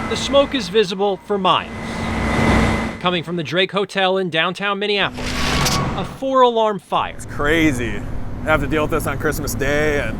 The smoke is visible for miles. Coming from the Drake Hotel in downtown Minneapolis, a 4-alarm fire. It's crazy. I have to deal with this on Christmas Day, and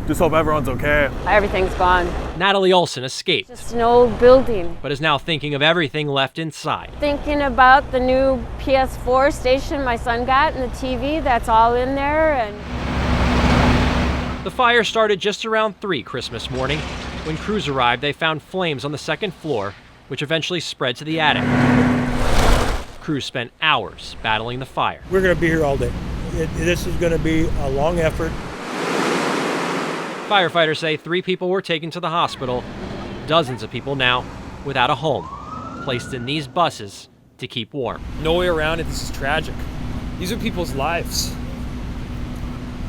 just hope everyone's okay. Everything's gone. Natalie Olson escaped. Just an old building. But is now thinking of everything left inside. Thinking about the new PS4 station my son got and the TV that's all in there. And the fire started just around 3 Christmas morning. When crews arrived, they found flames on the second floor, which eventually spread to the attic. Crews spent hours battling the fire. We're going to be here all day. This is going to be a long effort. Firefighters say 3 people were taken to the hospital. Dozens of people now without a home, placed in these buses to keep warm. No way around it. This is tragic. These are people's lives.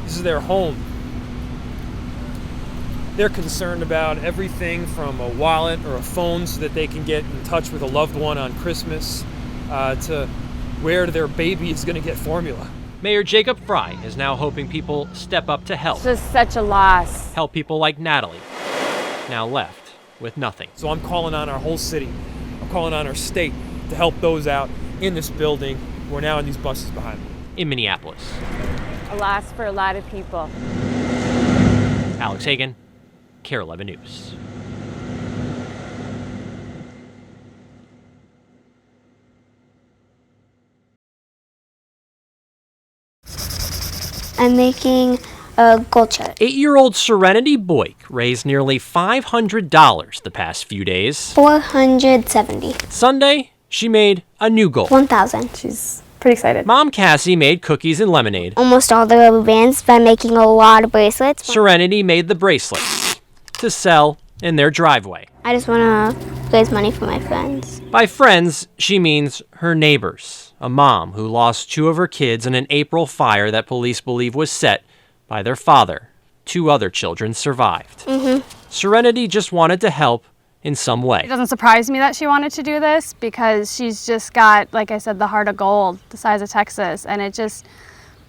This is their home. They're concerned about everything from a wallet or a phone so that they can get in touch with a loved one on Christmas to where their baby is going to get formula. Mayor Jacob Fry is now hoping people step up to help. it's just such a loss. Help people like Natalie, now left with nothing. So I'm calling on our whole city. I'm calling on our state to help those out in this building. We're now in these buses behind me. In Minneapolis, A loss for a lot of people. Alex Hagan, KARE 11 News. I'm making a gold cheddar. 8-year-old Serenity Boyk raised nearly $500 the past few days. 470. Sunday, she made a new goal. 1,000. She's pretty excited. Mom Cassie made cookies and lemonade. Almost all the rubber bands by making a lot of bracelets. Serenity made the bracelets to sell in their driveway. I just want to raise money for my friends. By friends, she means her neighbors. A mom who lost 2 of her kids in an April fire that police believe was set by their father. 2 other children survived. Serenity just wanted to help in some way. It doesn't surprise me that she wanted to do this because she's just got, like I said, the heart of gold, the size of Texas, and it just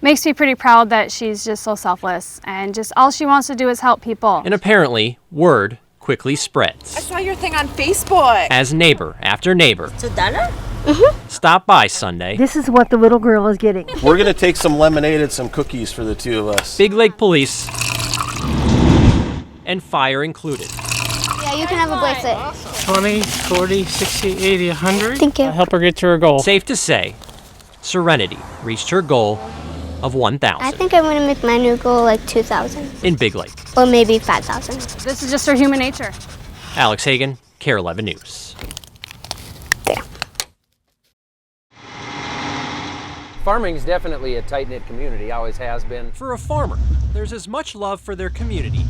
makes me pretty proud that she's just so selfless and just all she wants to do is help people. And apparently, word quickly spreads. I saw your thing on Facebook. As neighbor after neighbor It's $1? stopped by Sunday, This is what the little girl is getting. We're going to take some lemonade and some cookies for the 2 of us. Big Lake Police and fire included. Yeah, you can have a bracelet. 20, 40, 60, 80, 100. Thank you. Help her get to her goal. Safe to say, Serenity reached her goal of 1,000 I think I'm going to make my new goal like 2,000. in Big Lake. Or maybe 5,000. This is just her human nature. Alex Hagan, KARE 11 News. There. Farming is definitely a tight-knit community, always has been. For a farmer, there's as much love for their community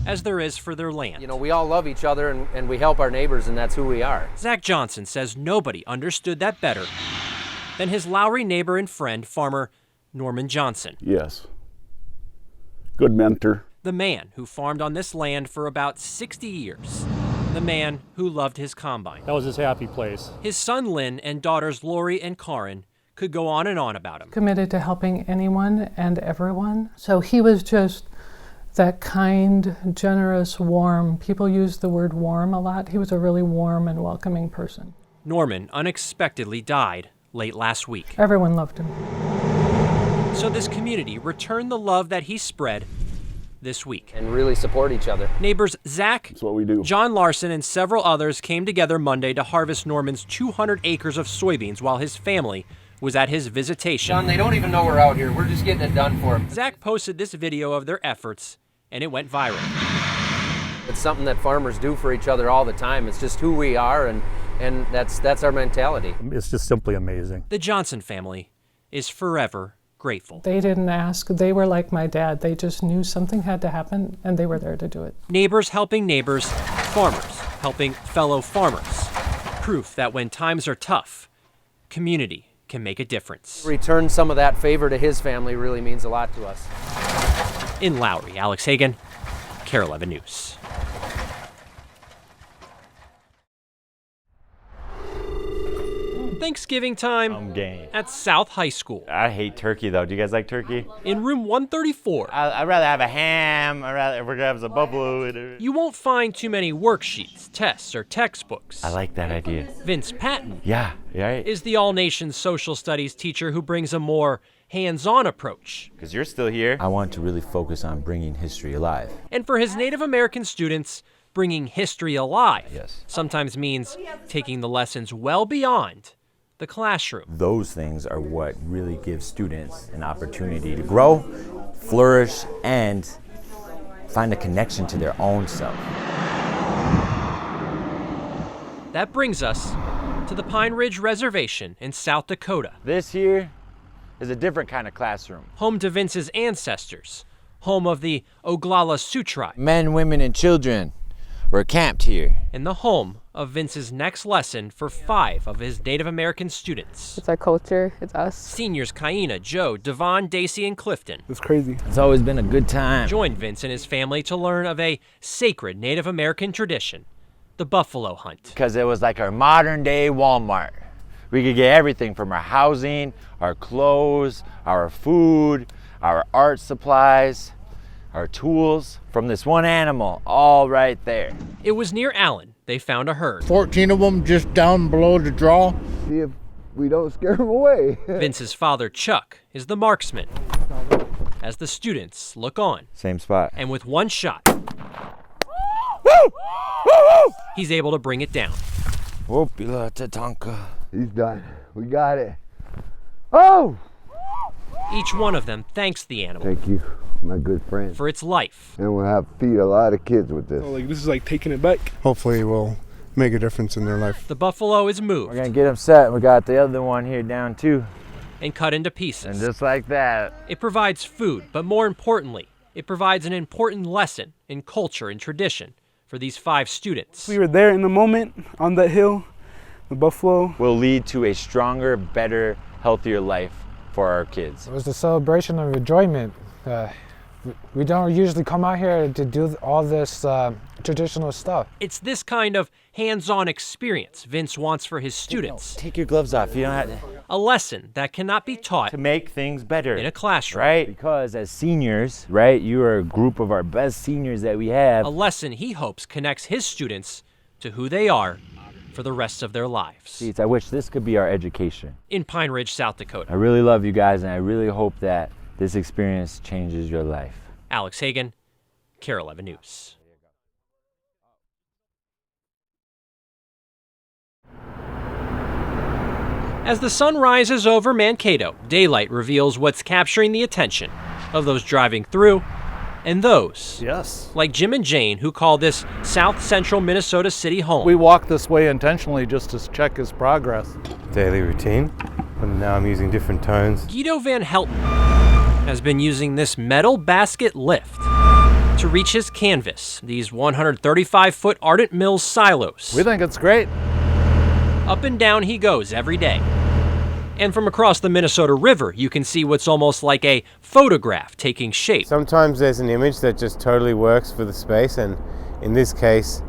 as there is for their land. You know, we all love each other and we help our neighbors, and that's who we are. Zach Johnson says nobody understood that better than his Lowry neighbor and friend, farmer Norman Johnson. Yes. Good mentor. The man who farmed on this land for about 60 years. The man who loved his combine. That was his happy place. His son Lynn and daughters Lori and Karin could go on and on about him. Committed to helping anyone and everyone. So he was just that kind, generous, warm. People use the word warm a lot. He was a really warm and welcoming person. Norman unexpectedly died late last week. Everyone loved him. So this community returned the love that he spread this week. And really support each other. Neighbors Zach, That's what we do. John Larson, and several others came together Monday to harvest Norman's 200 acres of soybeans while his family was at his visitation. John, they don't even know we're out here. We're just getting it done for them. Zach posted this video of their efforts, and it went viral. It's something that farmers do for each other all the time. It's just who we are, and that's our mentality. It's just simply amazing. The Johnson family is forever grateful. They didn't ask. They were like my dad. They just knew something had to happen, and they were there to do it. Neighbors helping neighbors, farmers helping fellow farmers. Proof that when times are tough, community can make a difference. Return some of that favor to his family really means a lot to us. In Lowry, Alex Hagan, KARE 11 News. Thanksgiving time I'm game. at South High School. I hate turkey though. Do you guys like turkey? In room 134. I'd rather have a ham. We're gonna have some buffalo. You won't find too many worksheets, tests, or textbooks. I like that idea. Vince Patton Yeah, right. is the all-nations social studies teacher who brings a more hands-on approach. Because you're still here. I want to really focus on bringing history alive. And for his Native American students, bringing history alive sometimes means taking the lessons well beyond the classroom. Those things are what really give students an opportunity to grow, flourish, and find a connection to their own self. That brings us to the Pine Ridge Reservation in South Dakota. This here is a different kind of classroom. Home to Vince's ancestors, home of the Oglala Sioux tribe. Men, women, and children were camped here. And the home of Vince's next lesson for 5 of his Native American students. It's our culture, it's us. Seniors Kaina, Joe, Devon, Daisy, and Clifton. It's crazy. It's always been a good time. Joined Vince and his family to learn of a sacred Native American tradition, the buffalo hunt. Because it was like our modern day Walmart. We could get everything from our housing, our clothes, our food, our art supplies, our tools, from this one animal, all right there. It was near Allen they found a herd. 14 of them just down below the draw. See if we don't scare them away. Vince's father, Chuck, is the marksman as the students look on. Same spot. And with one shot, he's able to bring it down. Whoopila tatanka. He's done. We got it. Oh! Each one of them thanks the animal. Thank you, my good friend. For its life. And we'll have to feed a lot of kids with this. This is like taking it back. Hopefully we'll make a difference in their life. The buffalo is moved. We're gonna get them set. We got the other one here down too. And cut into pieces. And just like that. It provides food, but more importantly, it provides an important lesson in culture and tradition for these 5 students. We were there in the moment on that hill. The buffalo will lead to a stronger, better, healthier life for our kids. It was a celebration of enjoyment. We don't usually come out here to do all this traditional stuff. It's this kind of hands-on experience Vince wants for his students. Take your gloves off. You don't have to. A lesson that cannot be taught to make things better in a classroom. Right? Because as seniors, right, you are a group of our best seniors that we have. A lesson he hopes connects his students to who they are for the rest of their lives. I wish this could be our education. In Pine Ridge, South Dakota. I really love you guys, and I really hope that this experience changes your life. Alex Hagan, KARE 11 News. As the sun rises over Mankato, daylight reveals what's capturing the attention of those driving through and those, like Jim and Jane, who call this South Central Minnesota City home. We walked this way intentionally just to check his progress. Daily routine, and now I'm using different tones. Guido Van Helton has been using this metal basket lift to reach his canvas, these 135-foot Ardent Mills silos. We think it's great. Up and down he goes every day. And from across the Minnesota River, you can see what's almost like a photograph taking shape. Sometimes there's an image that just totally works for the space, and in this case,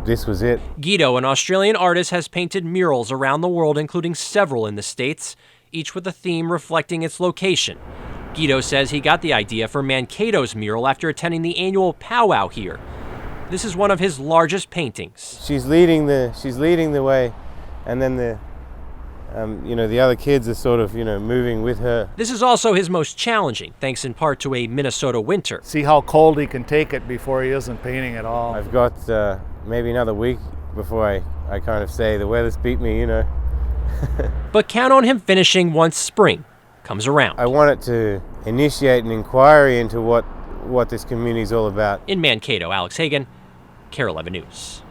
this was it. Guido, an Australian artist, has painted murals around the world, including several in the States, each with a theme reflecting its location. Guido says he got the idea for Mankato's mural after attending the annual powwow here. This is one of his largest paintings. She's leading the way, and then the other kids are sort of, moving with her. This is also his most challenging, thanks in part to a Minnesota winter. See how cold he can take it before he isn't painting at all. I've got maybe another week before I kind of say the weather's beat me, But count on him finishing once spring comes around. I want it to initiate an inquiry into what this community is all about. In Mankato, Alex Hagan, KARE 11 News.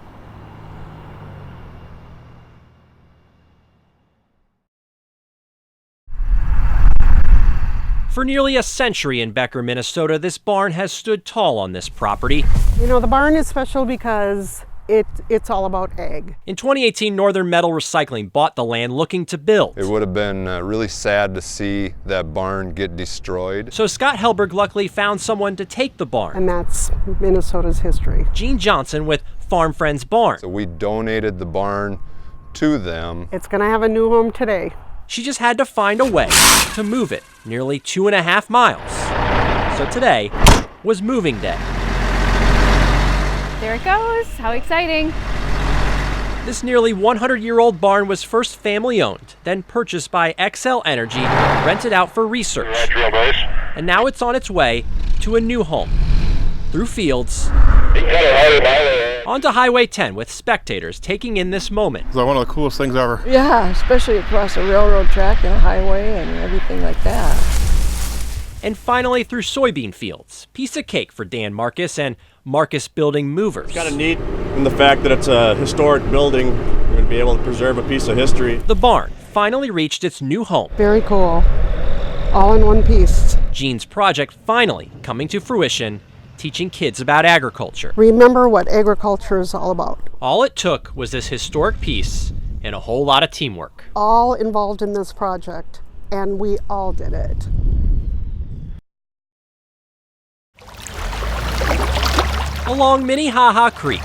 For nearly a century in Becker, Minnesota, this barn has stood tall on this property. The barn is special because it's all about ag. In 2018, Northern Metal Recycling bought the land looking to build. It would have been really sad to see that barn get destroyed. So Scott Helberg luckily found someone to take the barn. And that's Minnesota's history. Gene Johnson with Farm Friends Barn. So we donated the barn to them. It's going to have a new home today. She just had to find a way to move it nearly 2.5 miles. So today was moving day. There it goes. How exciting. This nearly 100-year-old barn was first family-owned, then purchased by Xcel Energy, rented out for research. And now it's on its way to a new home. Through fields, onto Highway 10 with spectators taking in this moment. It's one of the coolest things ever. Yeah, especially across a railroad track and a highway and everything like that. And finally through soybean fields. Piece of cake for Dan Marcus and Marcus Building Movers. It's kind of neat in the fact that it's a historic building. We're going to be able to preserve a piece of history. The barn finally reached its new home. Very cool. All in one piece. Jean's project finally coming to fruition, teaching kids about agriculture. Remember what agriculture is all about. All it took was this historic piece and a whole lot of teamwork. All involved in this project, and we all did it. Along Minnehaha Creek,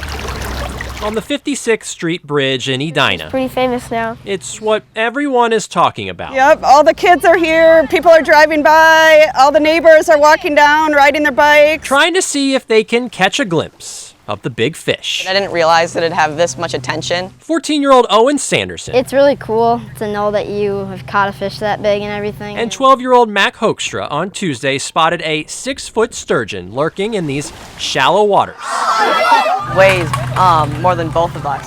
on the 56th Street Bridge in Edina. Pretty famous now. It's what everyone is talking about. Yep, all the kids are here, people are driving by, all the neighbors are walking down, riding their bikes. Trying to see if they can catch a glimpse of the big fish. I didn't realize that it'd have this much attention. 14-year-old Owen Sanderson. It's really cool to know that you have caught a fish that big and everything. And 12-year-old Mac Hoekstra on Tuesday spotted a 6-foot sturgeon lurking in these shallow waters. Weighs more than both of us.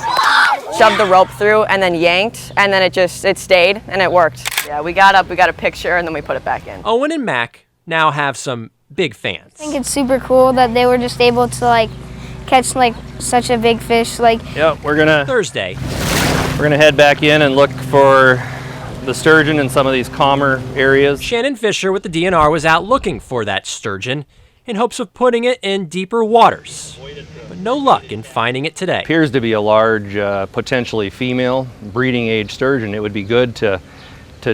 Shoved the rope through and then yanked, and then it stayed and it worked. Yeah, we got up, we got a picture, and then we put it back in. Owen and Mac now have some big fans. I think it's super cool that they were just able to catch such a big fish. Yep, Thursday. We're gonna head back in and look for the sturgeon in some of these calmer areas. Shannon Fisher with the DNR was out looking for that sturgeon in hopes of putting it in deeper waters. But no luck in finding it today. Appears to be a large, potentially female breeding age sturgeon. It would be good to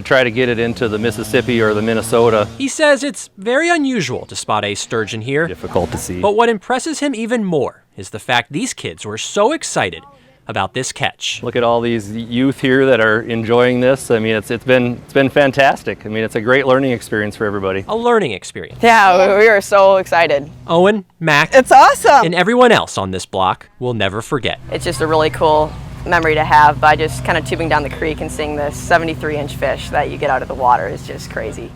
try to get it into the Mississippi or the Minnesota. He says it's very unusual to spot a sturgeon here. Difficult to see. But what impresses him even more is the fact these kids were so excited about this catch. Look at all these youth here that are enjoying this. I mean, it's been fantastic. I mean, it's a great learning experience for everybody. A learning experience. Yeah, we are so excited. Owen, Mac, it's awesome. And everyone else on this block will never forget. It's just a really cool memory to have by just kind of tubing down the creek and seeing this 73-inch fish that you get out of the water is just crazy.